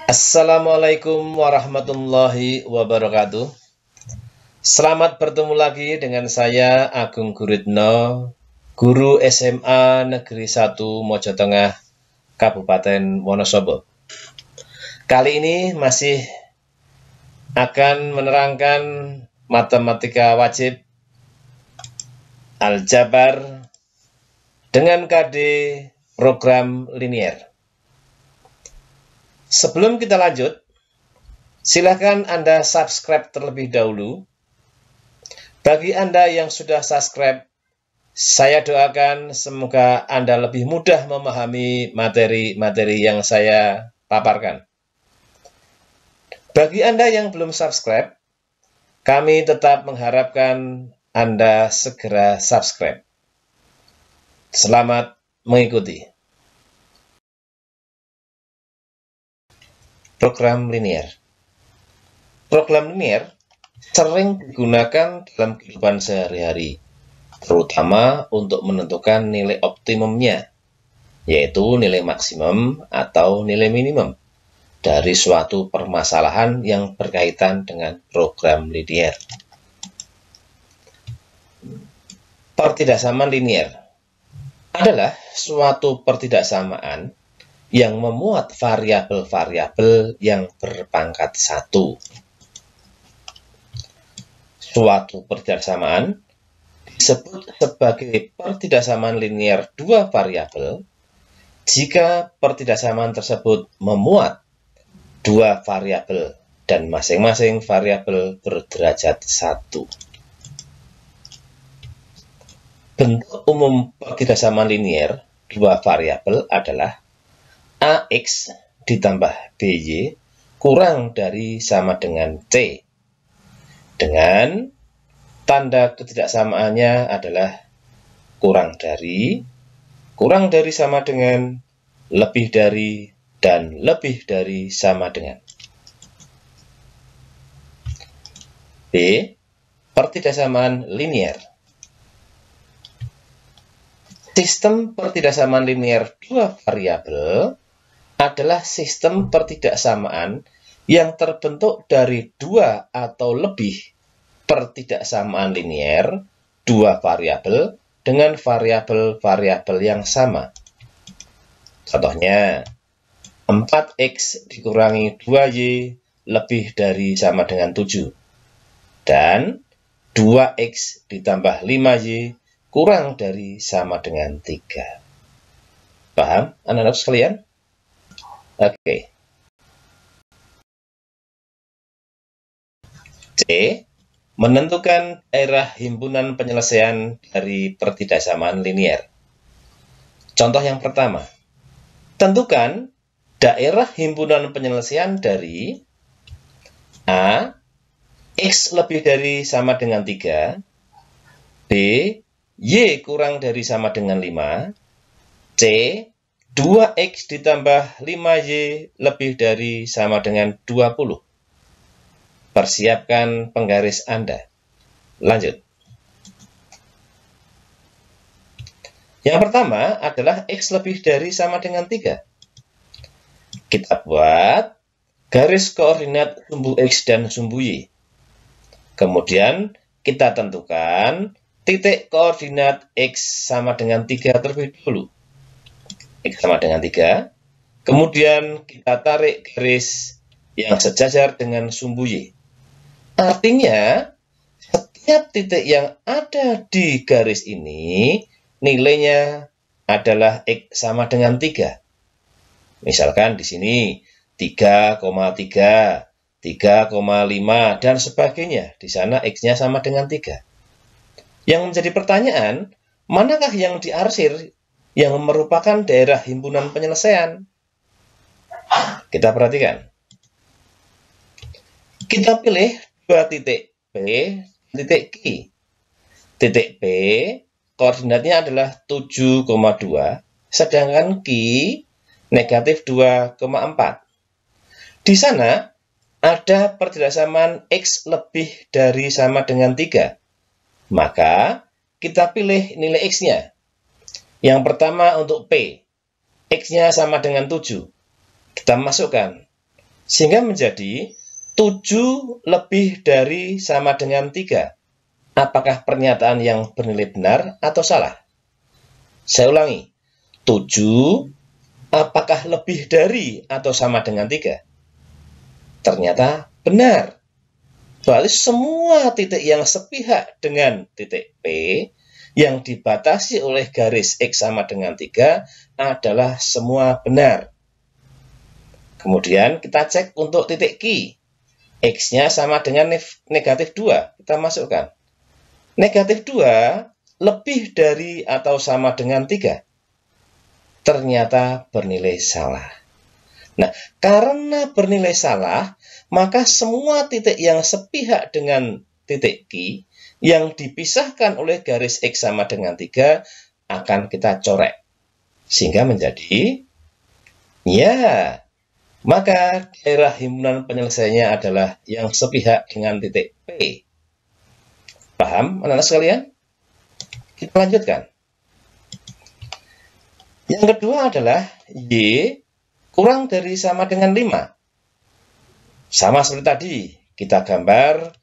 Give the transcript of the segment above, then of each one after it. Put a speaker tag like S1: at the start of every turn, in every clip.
S1: Assalamualaikum warahmatullahi wabarakatuh. Selamat bertemu lagi dengan saya Agung Guritno, guru SMA Negeri 1 Mojo Tengah, Kabupaten Wonosobo. Kali ini masih akan menerangkan matematika wajib aljabar dengan KD program linier. Sebelum kita lanjut, silakan Anda subscribe terlebih dahulu. Bagi Anda yang sudah subscribe, saya doakan semoga Anda lebih mudah memahami materi-materi yang saya paparkan. Bagi Anda yang belum subscribe, kami tetap mengharapkan Anda segera subscribe. Selamat mengikuti. Program linier. Program linier sering digunakan dalam kehidupan sehari-hari, terutama untuk menentukan nilai optimumnya, yaitu nilai maksimum atau nilai minimum dari suatu permasalahan yang berkaitan dengan program linier. Pertidaksamaan linier adalah suatu pertidaksamaan yang memuat variabel-variabel yang berpangkat 1. Suatu pertidaksamaan disebut sebagai pertidaksamaan linier dua variabel jika pertidaksamaan tersebut memuat dua variabel dan masing-masing variabel berderajat 1. Bentuk umum pertidaksamaan linier dua variabel adalah AX ditambah BY kurang dari sama dengan C. Dengan tanda ketidaksamaannya adalah kurang dari sama dengan, lebih dari, dan lebih dari sama dengan. B. Pertidaksamaan linier. Sistem pertidaksamaan linier dua variabel adalah sistem pertidaksamaan yang terbentuk dari dua atau lebih pertidaksamaan linier dua variabel dengan variabel-variabel yang sama. Contohnya, 4X dikurangi 2Y lebih dari sama dengan 7. Dan 2X ditambah 5Y kurang dari sama dengan 3. Paham, anak-anak sekalian? Oke. C. Menentukan daerah himpunan penyelesaian dari pertidaksamaan linier. Contoh yang pertama. Tentukan daerah himpunan penyelesaian dari A. X lebih dari sama dengan 3. B. Y kurang dari sama dengan 5. C. 2X ditambah 5Y lebih dari sama dengan 20. Persiapkan penggaris Anda. Lanjut. Yang pertama adalah X lebih dari sama dengan 3. Kita buat garis koordinat sumbu X dan sumbu Y. Kemudian kita tentukan titik koordinat X sama dengan 3 terlebih dahulu. X sama dengan 3. Kemudian kita tarik garis yang sejajar dengan sumbu Y. Artinya, setiap titik yang ada di garis ini, nilainya adalah X sama dengan 3. Misalkan di sini 3,3, 3,5, dan sebagainya. Di sana X-nya sama dengan 3. Yang menjadi pertanyaan, manakah yang diarsir yang merupakan daerah himpunan penyelesaian? Kita perhatikan. Kita pilih dua titik P, titik Q. Titik P, koordinatnya adalah 7,2, sedangkan Q negatif 2,4. Di sana ada pertidaksamaan X lebih dari sama dengan 3. Maka kita pilih nilai X-nya. Yang pertama untuk P, X-nya sama dengan 7. Kita masukkan Sehingga menjadi 7 lebih dari sama dengan 3. Apakah pernyataan yang bernilai benar atau salah? Saya ulangi. 7 apakah lebih dari atau sama dengan 3? Ternyata benar. Berarti semua titik yang sepihak dengan titik P yang dibatasi oleh garis X sama dengan 3 adalah semua benar. Kemudian kita cek untuk titik Q. X-nya sama dengan negatif 2. Kita masukkan. Negatif 2 lebih dari atau sama dengan 3. Ternyata bernilai salah. Nah, karena bernilai salah, maka semua titik yang sepihak dengan titik Q yang dipisahkan oleh garis X sama dengan 3 akan kita coret. Sehingga menjadi, ya, maka daerah himpunan penyelesaiannya adalah yang sepihak dengan titik P. Paham, anak-anak sekalian? Kita lanjutkan. Yang kedua adalah Y kurang dari sama dengan 5. Sama seperti tadi, kita gambar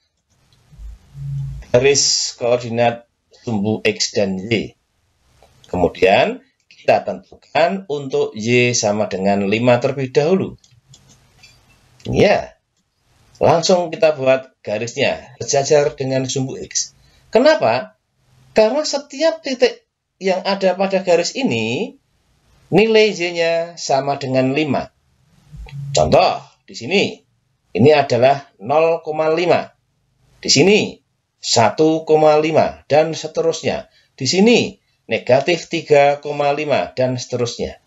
S1: garis koordinat sumbu X dan Y. Kemudian kita tentukan untuk Y sama dengan 5 terlebih dahulu. Ya, langsung kita buat garisnya sejajar dengan sumbu X. Kenapa? Karena setiap titik yang ada pada garis ini, nilai Y-nya sama dengan 5. Contoh, di sini, ini adalah 0,5. Di sini, 1,5 dan seterusnya. Di sini negatif 3,5 dan seterusnya.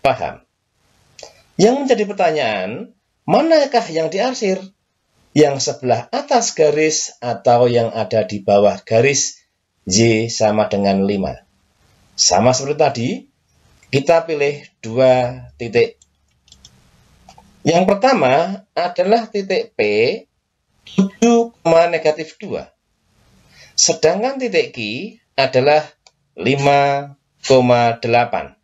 S1: Paham? Yang menjadi pertanyaan, manakah yang diarsir? Yang sebelah atas garis atau yang ada di bawah garis Y sama dengan 5? Sama seperti tadi, kita pilih 2 titik. Yang pertama adalah titik P 7, negatif 2. Sedangkan titik Q adalah 5,8.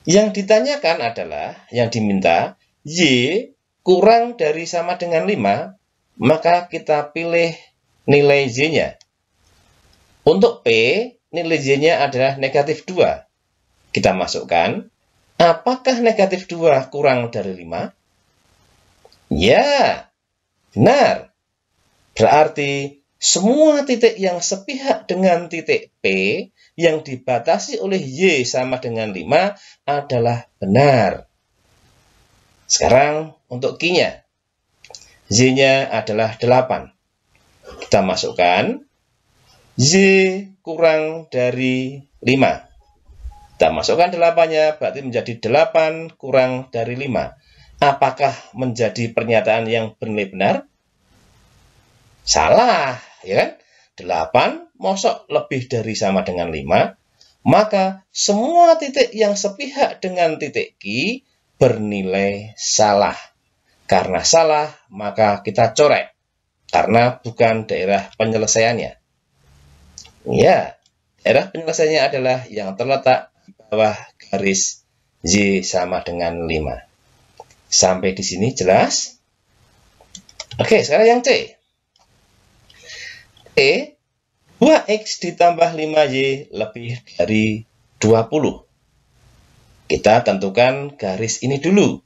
S1: Yang ditanyakan adalah, yang diminta, Y kurang dari sama dengan 5, maka kita pilih nilai Y-nya. Untuk P, nilai Y-nya adalah negatif 2. Kita masukkan, apakah negatif 2 kurang dari 5? Ya, benar. Berarti semua titik yang sepihak dengan titik P yang dibatasi oleh Y sama dengan 5 adalah benar. Sekarang untuk Q-nya. Y-nya adalah 8. Kita masukkan Y kurang dari 5. Kita masukkan 8-nya, berarti menjadi 8 kurang dari 5. Apakah menjadi pernyataan yang bernilai benar? Salah, ya kan? 8 mosok lebih dari sama dengan 5, maka semua titik yang sepihak dengan titik Q bernilai salah. Karena salah, maka kita coret, karena bukan daerah penyelesaiannya. Ya, daerah penyelesaiannya adalah yang terletak di bawah garis Y sama dengan 5. Sampai di sini jelas? Oke, sekarang yang C. 2X ditambah 5Y lebih dari 20. Kita tentukan garis ini dulu.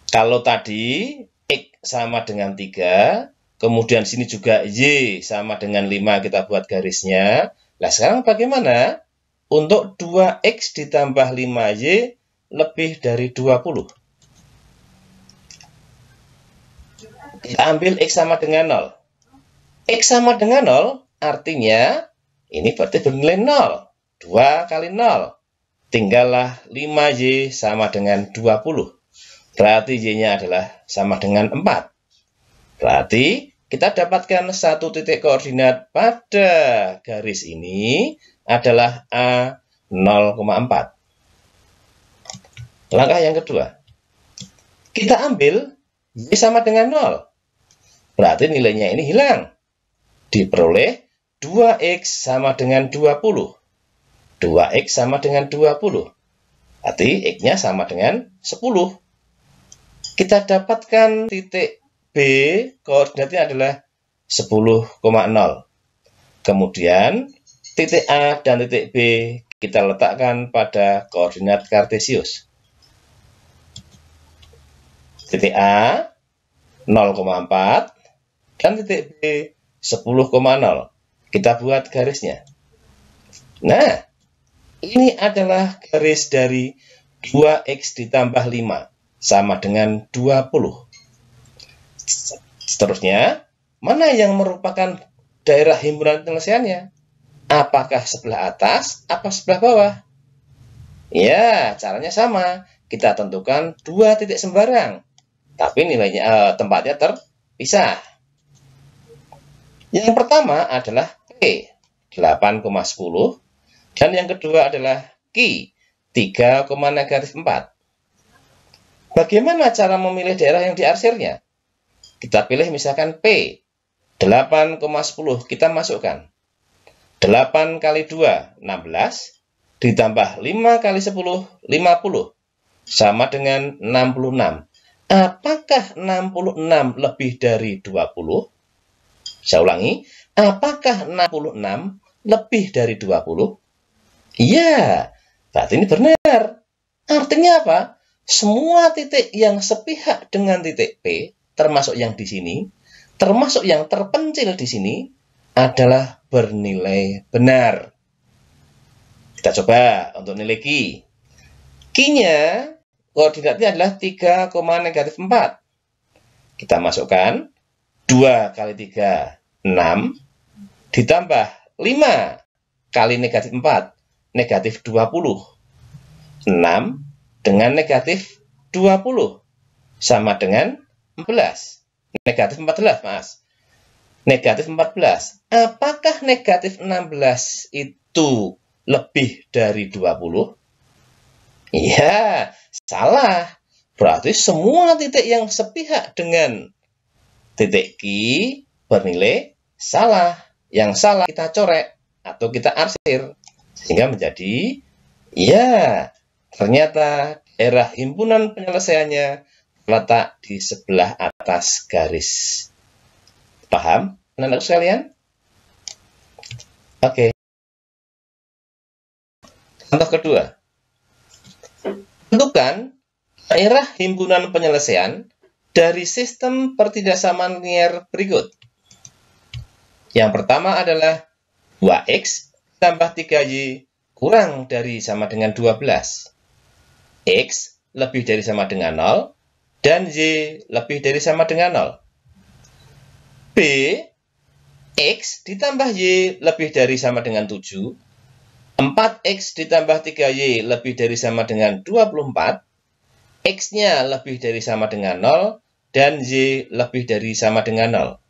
S1: Kalau tadi X sama dengan 3, kemudian sini juga Y sama dengan 5, kita buat garisnya. Nah, sekarang bagaimana untuk 2X ditambah 5Y lebih dari 20? Kita ambil X sama dengan 0. X sama dengan 0, artinya ini berarti bernilai 0. 2 kali 0. Tinggallah 5Y sama dengan 20. Berarti Y-nya adalah sama dengan 4. Berarti kita dapatkan satu titik koordinat pada garis ini adalah A 0,4. Langkah yang kedua. Kita ambil Y sama dengan 0. Berarti nilainya ini hilang. Diperoleh 2X sama dengan 20. 2X sama dengan 20. Berarti X-nya sama dengan 10. kita dapatkan titik B, koordinatnya adalah 10,0. Kemudian titik A dan titik B kita letakkan pada koordinat kartesius. Titik A 0,4 dan titik B 10,0. Kita buat garisnya. Nah, ini adalah garis dari 2x ditambah 5 sama dengan 20. Seterusnya, mana yang merupakan daerah himpunan penyelesaiannya? Apakah sebelah atas atau sebelah bawah? Ya, caranya sama. Kita tentukan dua titik sembarang, tapi nilainya tempatnya terpisah. Yang pertama adalah P, 8,10, dan yang kedua adalah Q, 3,-4. Bagaimana cara memilih daerah yang diarsirnya? Kita pilih misalkan P, 8,10, kita masukkan. 8 kali 2, 16, ditambah 5 kali 10, 50, sama dengan 66. Apakah 66 lebih dari 20? Saya ulangi, apakah 66 lebih dari 20? Iya, berarti ini benar. Artinya apa? Semua titik yang sepihak dengan titik P, termasuk yang di sini, termasuk yang terpencil di sini, adalah bernilai benar. Kita coba untuk nilai Q. Q-nya, koordinatnya adalah 3,-4. Kita masukkan 2 kali 3, 6, ditambah 5 kali -4, negatif 20. 6 dengan negatif 20 sama dengan 14. Negatif 14, Mas. Negatif 14. Apakah negatif 16 itu lebih dari 20? Iya, salah. Berarti semua titik yang sepihak dengan titik Q bernilai salah. Yang salah kita coret atau kita arsir. Sehingga menjadi, ya, ternyata daerah himpunan penyelesaiannya terletak di sebelah atas garis. Paham, anak-anak sekalian? Oke. Contoh kedua. Tentukan daerah himpunan penyelesaian dari sistem pertidaksamaan linear berikut. Yang pertama adalah 2x tambah 3y kurang dari sama dengan 12. X lebih dari sama dengan 0 dan y lebih dari sama dengan 0. B, X ditambah Y lebih dari sama dengan 7, 4X ditambah 3Y lebih dari sama dengan 24, X-nya lebih dari sama dengan 0, dan Y lebih dari sama dengan 0.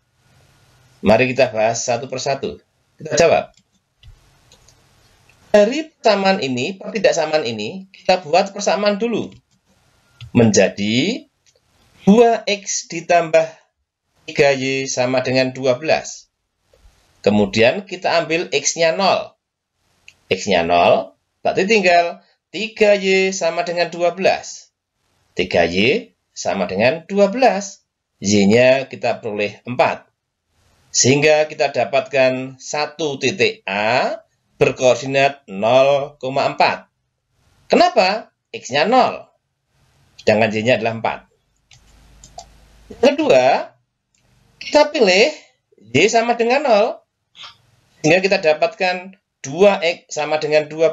S1: Mari kita bahas satu persatu. Kita jawab. Dari persamaan ini, pertidaksamaan ini, kita buat persamaan dulu. Menjadi 2X ditambah 3Y sama dengan 12. Kemudian kita ambil X-nya 0. X-nya 0, berarti tinggal 3Y sama dengan 12. 3Y sama dengan 12. Y-nya kita peroleh 4. Sehingga kita dapatkan satu titik A berkoordinat 0,4. Kenapa? X-nya 0. Sedangkan Y-nya adalah 4. Yang kedua, kita pilih Y sama dengan 0, sehingga kita dapatkan 2X sama dengan 12,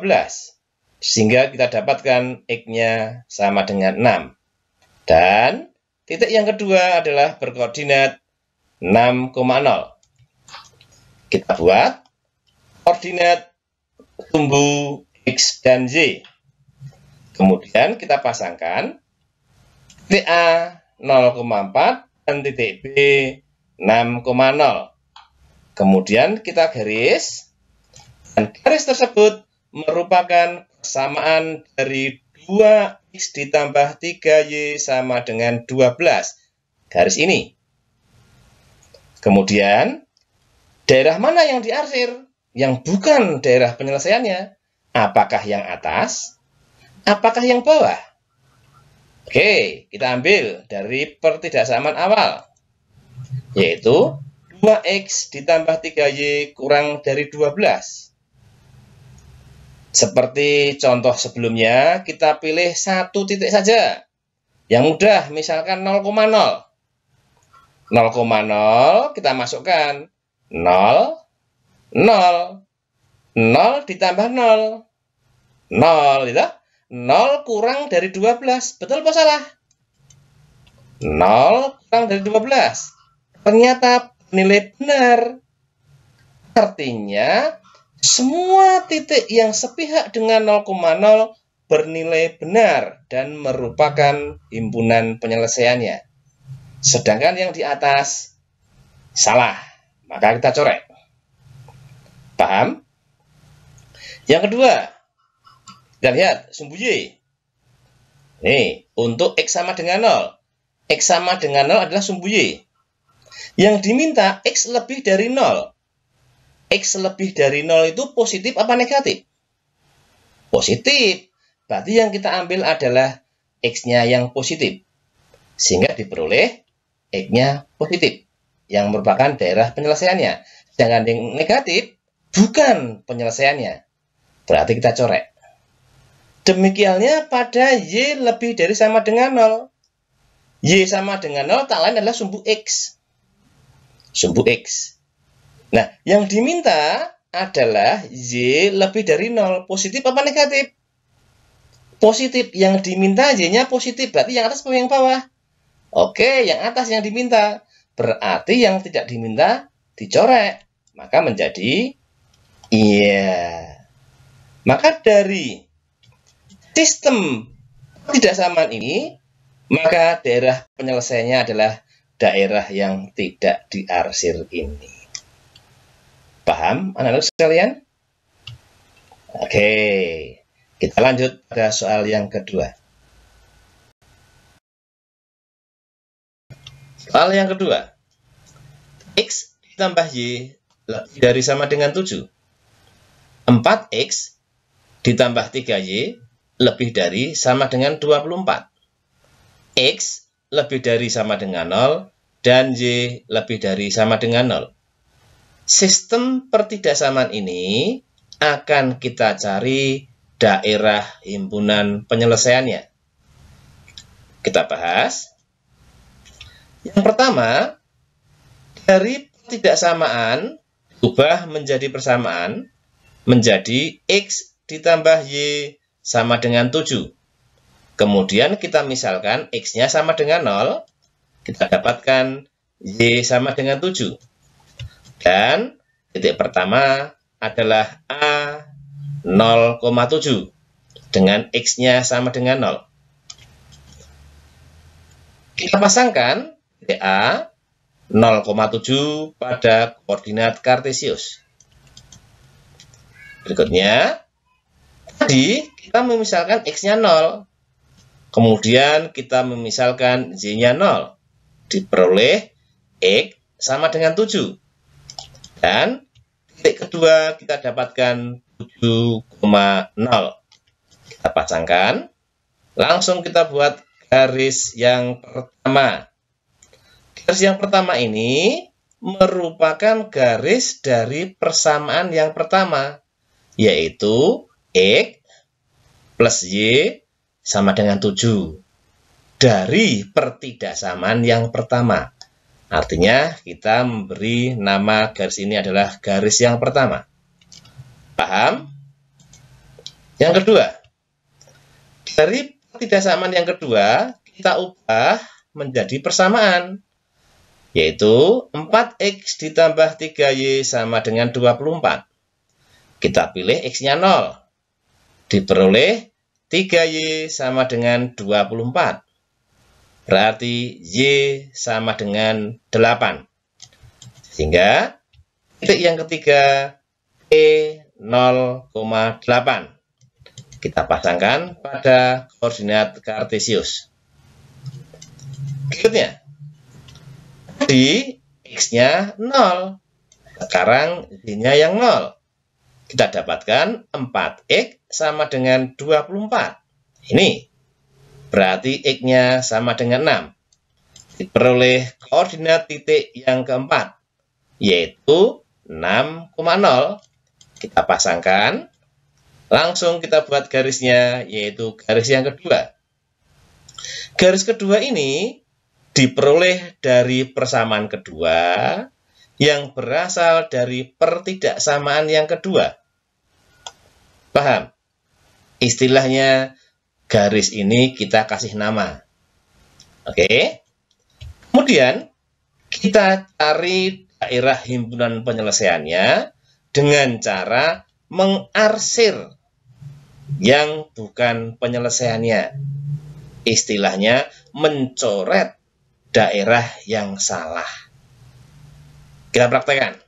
S1: sehingga kita dapatkan X-nya sama dengan 6. Dan titik yang kedua adalah berkoordinat 6,0. Kita buat koordinat sumbu X dan Y. Kemudian kita pasangkan titik A 0,4 dan titik B 6,0. Kemudian kita garis, dan garis tersebut merupakan persamaan dari 2X ditambah 3Y sama dengan 12. Garis ini. Kemudian, daerah mana yang diarsir? Yang bukan daerah penyelesaiannya? Apakah yang atas? Apakah yang bawah? Oke, kita ambil dari pertidaksamaan awal, yaitu 2x ditambah 3y kurang dari 12. Seperti contoh sebelumnya, kita pilih satu titik saja. Yang mudah, misalkan 0,0. 0,0 kita masukkan 0, 0, 0 ditambah 0. 0, gitu. 0 kurang dari 12. Betul apa salah? 0 kurang dari 12. Ternyata nilai benar. Artinya, semua titik yang sepihak dengan 0,0 bernilai benar dan merupakan himpunan penyelesaiannya. Sedangkan yang di atas salah. Maka kita coret. Paham? Yang kedua, kita lihat sumbu Y. Nih, untuk X sama dengan 0. X sama dengan 0 adalah sumbu Y. Yang diminta X lebih dari 0. X lebih dari 0 itu positif apa negatif? Positif. Berarti yang kita ambil adalah X-nya yang positif. Sehingga diperoleh X-nya positif. Yang merupakan daerah penyelesaiannya. Sedangkan yang negatif bukan penyelesaiannya. Berarti kita coret. Demikiannya pada Y lebih dari sama dengan 0. Y sama dengan 0 tak lain adalah sumbu X. Sumbu X. Nah, yang diminta adalah Y lebih dari 0. Positif apa negatif? Positif. Yang diminta Y-nya positif. Berarti yang atas atau yang bawah? Oke, yang atas yang diminta. Berarti yang tidak diminta dicoret. Maka menjadi iya. Maka dari sistem ketidaksamaan ini, maka daerah penyelesaiannya adalah daerah yang tidak diarsir ini. Paham, anak-anak sekalian? Oke, kita lanjut pada soal yang kedua. Soal yang kedua. X ditambah Y lebih dari sama dengan 7. 4X ditambah 3Y lebih dari sama dengan 24. X lebih dari sama dengan 0 dan Y lebih dari sama dengan 0. Sistem pertidaksamaan ini akan kita cari daerah himpunan penyelesaiannya. Kita bahas. Yang pertama, dari pertidaksamaan diubah menjadi persamaan menjadi X ditambah Y sama dengan 7. Kemudian kita misalkan X-nya sama dengan 0, kita dapatkan Y sama dengan 7. Dan titik pertama adalah A 0,7 dengan X-nya sama dengan 0. Kita pasangkan titik A 0,7 pada koordinat kartesius. Berikutnya, tadi kita memisalkan X-nya 0. Kemudian kita memisalkan Y-nya 0. Diperoleh X sama dengan 7. Dan titik kedua kita dapatkan 7,0. Kita pasangkan. Langsung kita buat garis yang pertama. Garis yang pertama ini merupakan garis dari persamaan yang pertama, yaitu X plus Y sama dengan 7. Dari pertidaksamaan yang pertama. Artinya kita memberi nama garis ini adalah garis yang pertama. Paham? Yang kedua. Dari pertidaksamaan yang kedua, kita ubah menjadi persamaan. Yaitu 4X ditambah 3Y sama dengan 24. Kita pilih X-nya 0. Diperoleh 3Y sama dengan 24. Berarti Y sama dengan 8. Sehingga titik yang ketiga P 0,8. Kita pasangkan pada koordinat kartesius. Berikutnya, di X-nya 0. Sekarang Y-nya yang 0. Kita dapatkan 4X sama dengan 24. Ini. berarti X-nya sama dengan 6. Diperoleh koordinat titik yang keempat, yaitu 6,0. Kita pasangkan, langsung kita buat garisnya, yaitu garis yang kedua. Garis kedua ini diperoleh dari persamaan kedua yang berasal dari pertidaksamaan yang kedua. Paham? Istilahnya garis ini kita kasih nama. Oke. Kemudian kita cari daerah himpunan penyelesaiannya dengan cara mengarsir yang bukan penyelesaiannya. Istilahnya mencoret daerah yang salah. Kita praktekkan.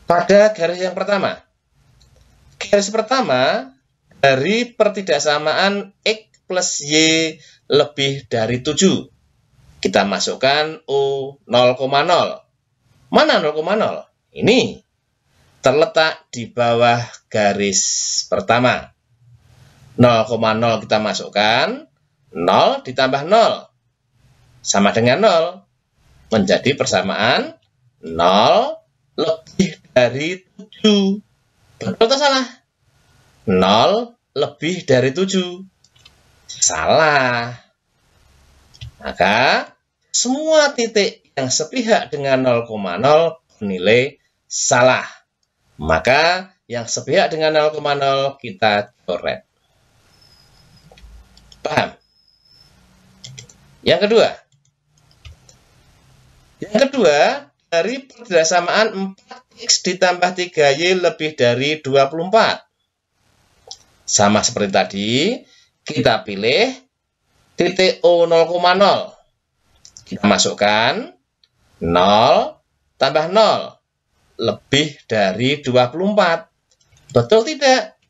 S1: Pada garis yang pertama. Garis pertama dari pertidaksamaan X plus Y lebih dari 7. Kita masukkan U 0,0. Mana 0,0? Ini terletak di bawah garis pertama. 0,0 kita masukkan, 0 ditambah 0 sama dengan 0, menjadi persamaan 0 lebih dari 7. Betul atau salah? 0 lebih dari 7. Salah. Maka semua titik yang sepihak dengan 0,0 bernilai salah. Maka yang sepihak dengan 0,0 kita coret. Paham? Yang kedua. Dari pertidaksamaan 4X ditambah 3Y lebih dari 24. Sama seperti tadi, kita pilih titik O 0,0. Kita masukkan 0 tambah 0 lebih dari 24. Betul tidak?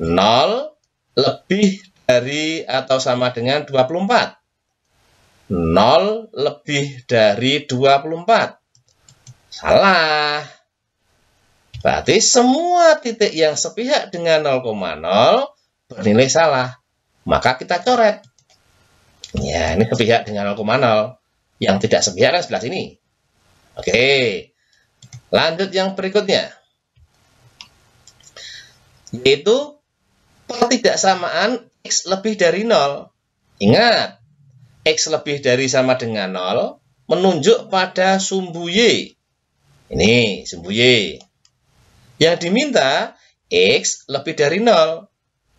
S1: 0 lebih dari atau sama dengan 24. 0 lebih dari 24. Salah. Berarti semua titik yang sepihak dengan 0,0 bernilai salah. Maka kita coret. Ya, ini sepihak dengan 0,0. Yang tidak sepihak kan sebelah sini. Oke. Lanjut yang berikutnya. Yaitu pertidaksamaan X lebih dari 0. Ingat, X lebih dari sama dengan 0 menunjuk pada sumbu Y. Ini sumbu Y. Yang diminta X lebih dari 0.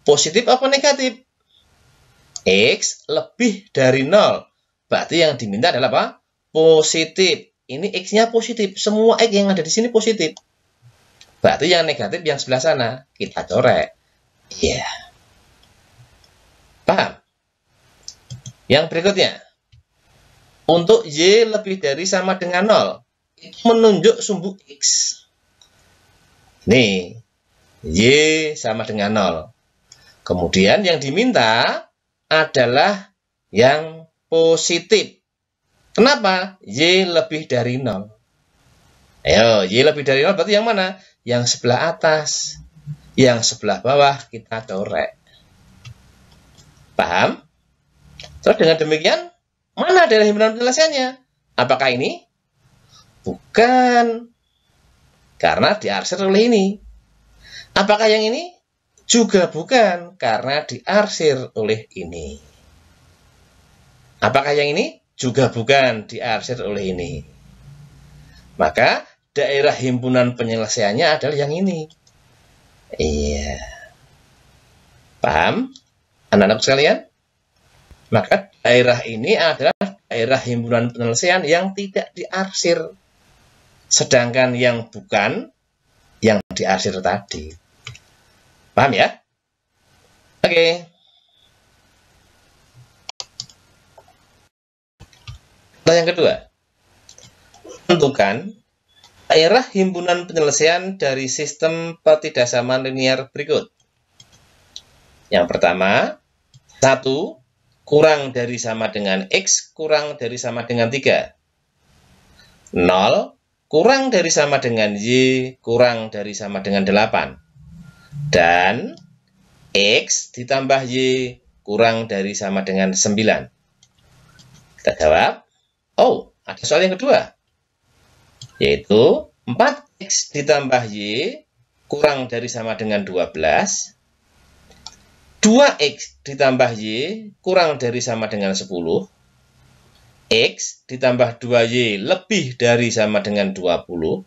S1: Positif apa negatif? X lebih dari 0. Berarti yang diminta adalah apa? Positif. Ini X-nya positif. Semua X yang ada di sini positif. Berarti yang negatif yang sebelah sana. Kita coret. Iya. Paham? Yang berikutnya. Untuk Y lebih dari sama dengan 0. Itu menunjuk sumbu X. Nih. Y sama dengan 0. Kemudian yang diminta adalah yang positif. Kenapa? Y lebih dari 0. Ayo, Y lebih dari 0 berarti yang mana? Yang sebelah atas. Yang sebelah bawah kita coret. Paham? Terus dengan demikian, mana daerah himpunan penyelesaiannya? Apakah ini? Bukan. Karena diarsir oleh ini. Apakah yang ini? Juga bukan. Karena diarsir oleh ini. Apakah yang ini? Juga bukan. Diarsir oleh ini. Maka daerah himpunan penyelesaiannya adalah yang ini. Iya. Paham? Anak-anak sekalian? Maka daerah ini adalah daerah himpunan penyelesaian yang tidak diarsir. Sedangkan yang bukan, yang diarsir tadi. Paham ya? Oke. Yang kedua. Tentukan daerah himpunan penyelesaian dari sistem pertidaksamaan linear berikut. Yang pertama, 1 kurang dari sama dengan X kurang dari sama dengan 3. 0 kurang dari sama dengan Y kurang dari sama dengan 8. Dan X ditambah Y kurang dari sama dengan 9. Kita jawab, oh, ada soal yang kedua, yaitu 4X ditambah Y kurang dari sama dengan 12. 2X ditambah Y kurang dari sama dengan 10. X ditambah 2Y lebih dari sama dengan 20.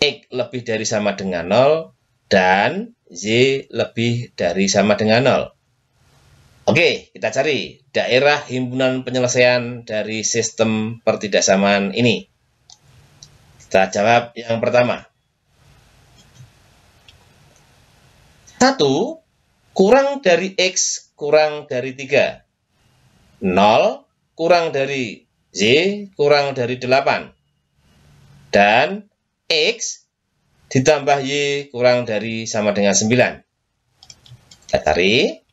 S1: X lebih dari sama dengan 0. Dan Y lebih dari sama dengan 0. Oke, kita cari daerah himpunan penyelesaian dari sistem pertidaksamaan ini. Kita jawab yang pertama. 1 kurang dari X kurang dari 3. 0 kurang dari Y kurang dari 8. Dan X ditambah Y kurang dari sama dengan 9. Kita cari.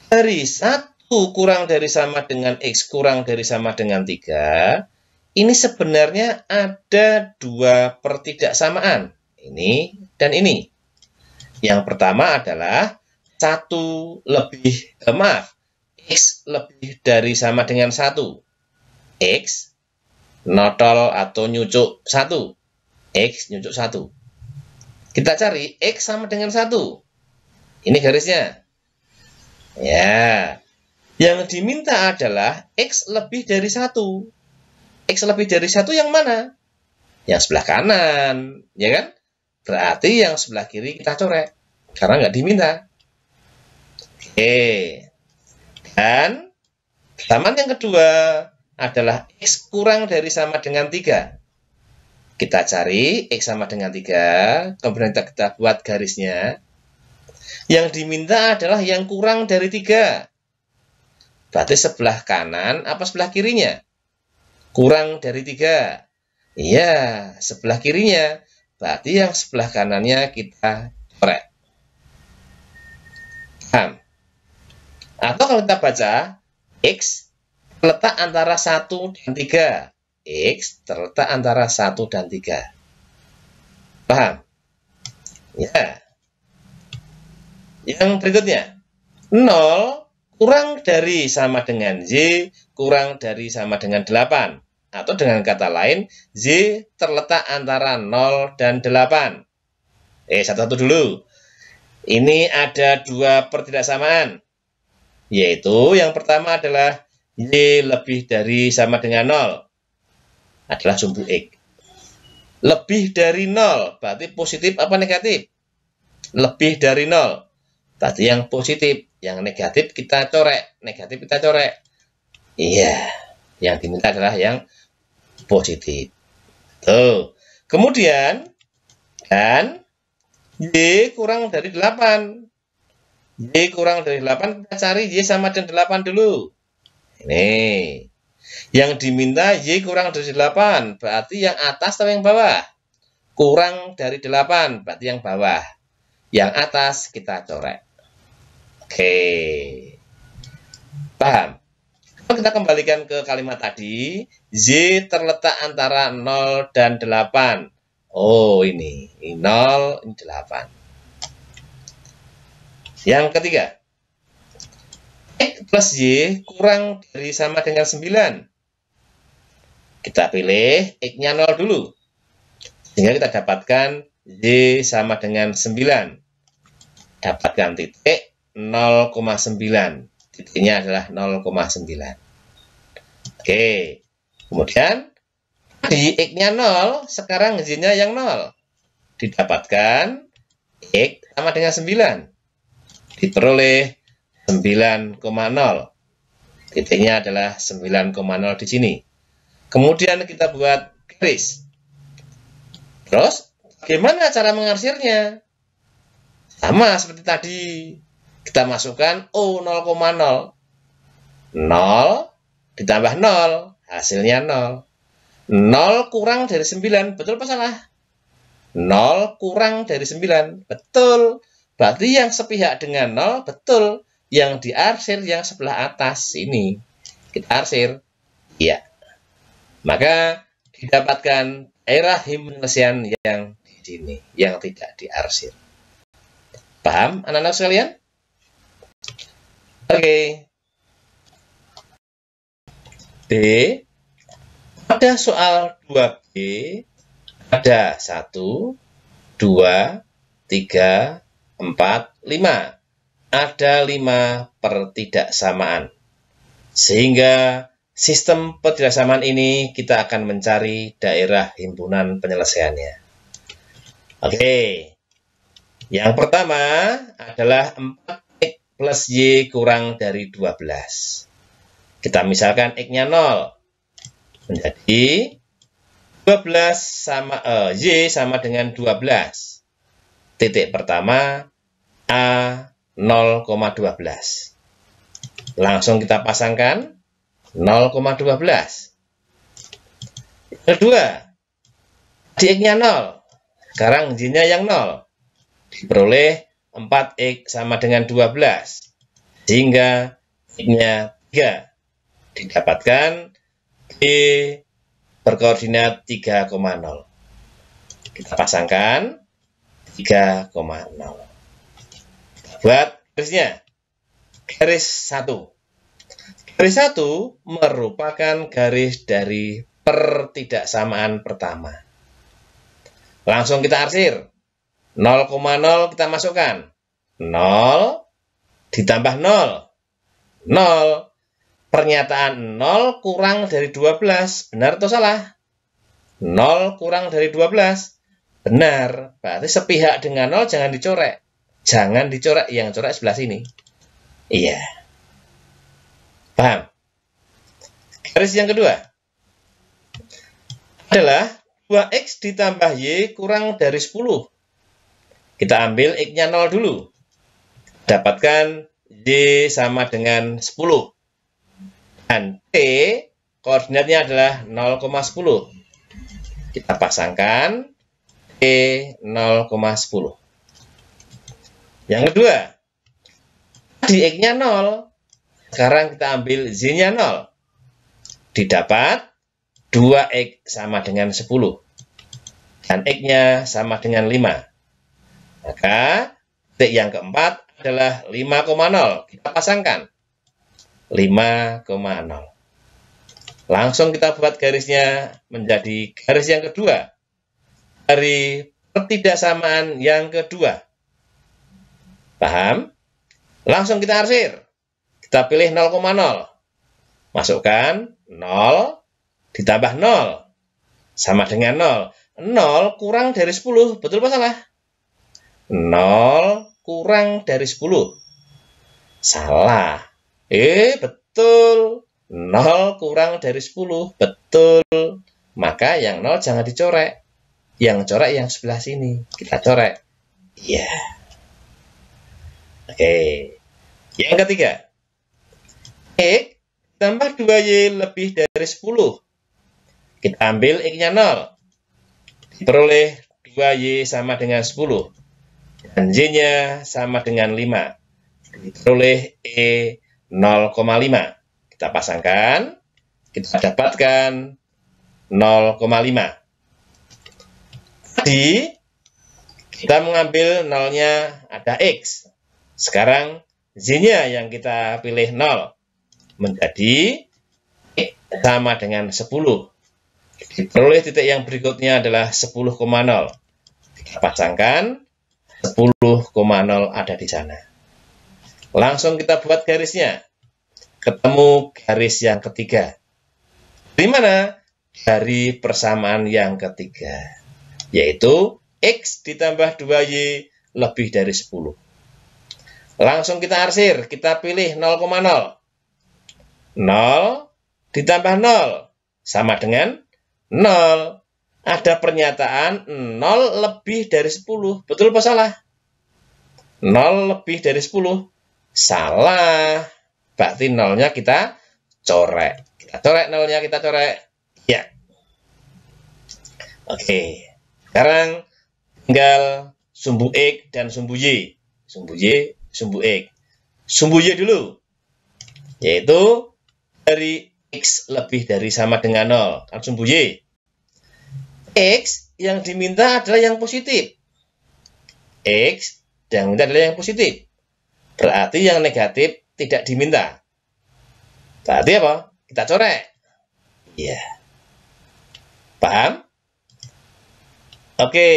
S1: Dari 1 kurang dari sama dengan X kurang dari sama dengan 3. Ini sebenarnya ada 2 pertidaksamaan. Ini dan ini. Yang pertama adalah 1 lebih, X lebih dari sama dengan 1. X notol atau nyucuk 1. X nyucuk 1. Kita cari X sama dengan 1. Ini garisnya. Ya. Yang diminta adalah X lebih dari 1. X lebih dari 1 yang mana? Yang sebelah kanan. Ya kan? Berarti yang sebelah kiri kita coret. Karena nggak diminta. Oke. Dan persamaan yang kedua adalah X kurang dari sama dengan 3. Kita cari X sama dengan 3, kemudian kita buat garisnya. Yang diminta adalah yang kurang dari 3. Berarti sebelah kanan apa sebelah kirinya? Kurang dari 3. Iya, sebelah kirinya. Berarti yang sebelah kanannya kita coret. Paham? Atau kalau kita baca, X terletak antara 1 dan 3. X terletak antara 1 dan 3. Paham? Ya. Yang berikutnya, 0 kurang dari sama dengan Y kurang dari sama dengan 8. Atau dengan kata lain, Y terletak antara 0 dan 8. Satu-satu dulu. Ini ada 2 pertidaksamaan. Yaitu yang pertama adalah Y lebih dari sama dengan 0. Adalah sumbu X. Lebih dari 0, berarti positif apa negatif? Lebih dari 0. Berarti yang positif, yang negatif kita coret, negatif kita coret. Iya, yang diminta adalah yang positif. Tuh. Kemudian, dan Y kurang dari 8. Y kurang dari 8, kita cari Y sama dengan 8 dulu. Ini. Yang diminta Y kurang dari 8, berarti yang atas atau yang bawah? Kurang dari 8, berarti yang bawah. Yang atas kita coret. Oke. Paham? Kalau kita kembalikan ke kalimat tadi, Y terletak antara 0 dan 8. Oh, ini 0, ini 8. Yang ketiga, X plus Y kurang dari sama dengan 9. Kita pilih X-nya 0 dulu. Sehingga kita dapatkan Y sama dengan 9. Dapatkan titik 0,9. Titiknya adalah 0,9. Oke. Kemudian di X-nya 0, sekarang Y-nya yang 0. Didapatkan X sama dengan 9. Diperoleh 9,0. Titiknya adalah 9,0 di sini. Kemudian kita buat garis. Terus, bagaimana cara mengarsirnya? Sama seperti tadi. Kita masukkan O 0,0. 0 ditambah 0, hasilnya 0. 0 kurang dari 9, betul apa salah? 0 kurang dari 9, betul. Berarti yang sepihak dengan 0, betul. Yang diarsir yang sebelah atas ini. Kita arsir. Iya. Maka didapatkan daerah himpunan penyelesaian yang di sini, yang tidak diarsir. Paham, anak-anak sekalian? Oke. B. Pada soal 2B, ada 1, 2, 3, 4, 5. Ada 5 pertidaksamaan. Sehingga sistem pertidaksamaan ini kita akan mencari daerah himpunan penyelesaiannya. Oke. Yang pertama adalah 4X plus Y kurang dari 12. Kita misalkan X-nya 0. Menjadi 12 sama Y sama dengan 12. Titik pertama A 0,12. Langsung kita pasangkan 0,12. Kedua, di X-nya 0. Sekarang Y-nya yang 0. Diperoleh 4X sama dengan 12. Sehingga X-nya 3. Didapatkan B berkoordinat 3,0. Kita pasangkan 3,0. Buat garisnya. Garis 1. Garis 1 merupakan garis dari pertidaksamaan pertama. Langsung kita arsir. 0,0 kita masukkan. 0 ditambah 0. 0. Pernyataan 0 kurang dari 12. Benar atau salah? 0 kurang dari 12. Benar. Berarti sepihak dengan 0 jangan dicorek. Jangan dicorek, yang corek sebelah sini. Iya. Paham? Garis yang kedua adalah 2X ditambah Y kurang dari 10. Kita ambil X-nya 0 dulu. Dapatkan Y sama dengan 10. Dan T koordinatnya adalah 0,10. Kita pasangkan T 0,10. Yang kedua, di X-nya 0. Sekarang kita ambil Z-nya 0. Didapat 2X sama dengan 10. Dan X-nya sama dengan 5. Maka titik yang keempat adalah 5,0. Kita pasangkan 5,0. Langsung kita buat garisnya menjadi garis yang kedua dari pertidaksamaan yang kedua. Paham? Langsung kita arsir. Kita pilih 0,0. Masukkan 0 ditambah 0 sama dengan 0. 0 kurang dari 10. Betul apa salah? 0 kurang dari 10. Salah. Betul. 0 kurang dari 10. Betul. Maka yang 0 jangan dicorek. Yang corek yang sebelah sini. Kita corek. Iya. Oke. Yang ketiga. X tambah 2Y lebih dari 10. Kita ambil X-nya 0. Diperoleh 2Y sama dengan 10. Dan Y-nya sama dengan 5. Diperoleh E 0,5. Kita pasangkan. Kita dapatkan 0,5. Tadi kita mengambil 0-nya ada X. Sekarang Z-nya yang kita pilih 0. Menjadi X sama dengan 10. Diperoleh titik yang berikutnya adalah 10,0. Kita pasangkan 10,0 ada di sana. Langsung kita buat garisnya. Ketemu garis yang ketiga. Dari mana? Dari persamaan yang ketiga. Yaitu X ditambah 2Y lebih dari 10. Langsung kita arsir. Kita pilih 0,0. 0 ditambah 0 sama dengan 0. Ada pernyataan 0 lebih dari 10. Betul apa salah? 0 lebih dari 10. Salah. Berarti 0-nya kita corek. Kita corek 0-nya, kita corek. Ya. Oke. Sekarang tinggal sumbu X dan sumbu Y. Sumbu Y, sumbu X. Sumbu Y dulu. Yaitu dari X lebih dari sama dengan 0. Kan sumbu Y. X yang diminta adalah yang positif. X Yang minta adalah yang positif. Berarti yang negatif tidak diminta. Berarti apa? Kita coret. Iya. Paham? Oke.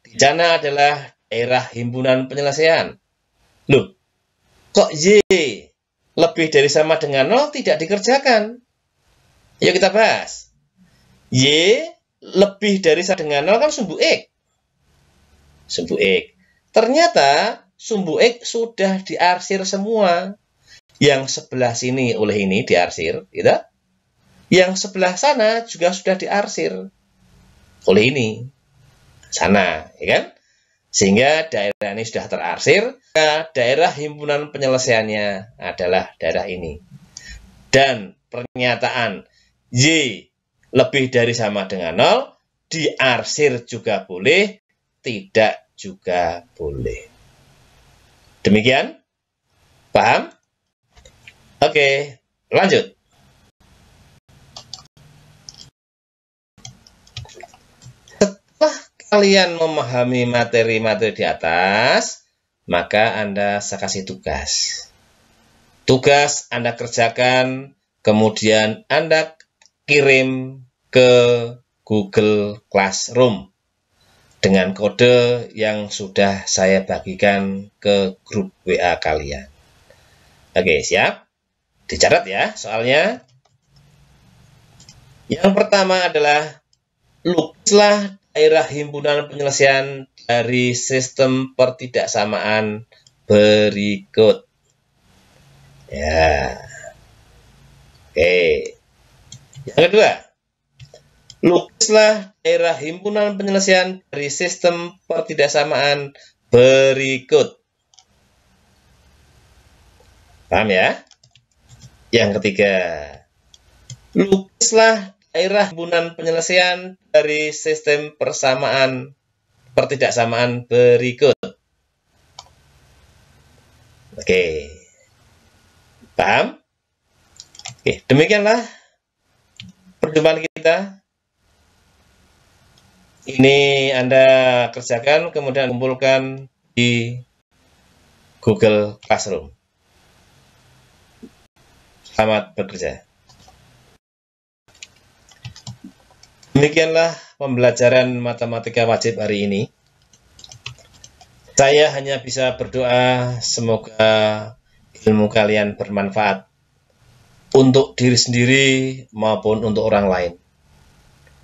S1: Di sana adalah daerah himpunan penyelesaian. Loh, kok Y lebih dari sama dengan 0 tidak dikerjakan? Yuk kita bahas. Y lebih dari sama dengan 0 kan sumbu X. Sumbu X. Ternyata sumbu X sudah diarsir semua. Yang sebelah sini oleh ini diarsir, gitu. Yang sebelah sana juga sudah diarsir oleh ini. Sana, ya kan? Sehingga daerah ini sudah terarsir. Daerah himpunan penyelesaiannya adalah daerah ini. Dan pernyataan Y lebih dari sama dengan 0, diarsir juga boleh, tidak juga boleh. Demikian? Paham? Oke, lanjut. Setelah kalian memahami materi-materi di atas, maka Anda saya kasih tugas. Tugas Anda kerjakan, kemudian Anda kirim ke Google Classroom dengan kode yang sudah saya bagikan ke grup WA kalian. Oke, siap? Dicatat ya soalnya. Yang pertama adalah lukislah daerah himpunan penyelesaian dari sistem pertidaksamaan berikut. Ya. Oke. Yang kedua, lukislah daerah himpunan penyelesaian dari sistem pertidaksamaan berikut. Paham ya? Yang ketiga, lukislah daerah himpunan penyelesaian dari sistem pertidaksamaan berikut. Oke. Paham? Oke, demikianlah perjumpaan kita. Ini Anda kerjakan, kemudian kumpulkan di Google Classroom. Selamat bekerja. Demikianlah pembelajaran matematika wajib hari ini. Saya hanya bisa berdoa semoga ilmu kalian bermanfaat untuk diri sendiri maupun untuk orang lain.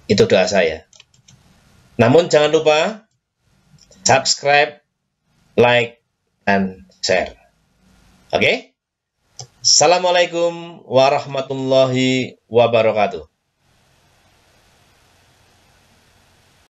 S1: Itu doa saya. Namun jangan lupa subscribe, like, dan share. Oke? Assalamualaikum warahmatullahi wabarakatuh.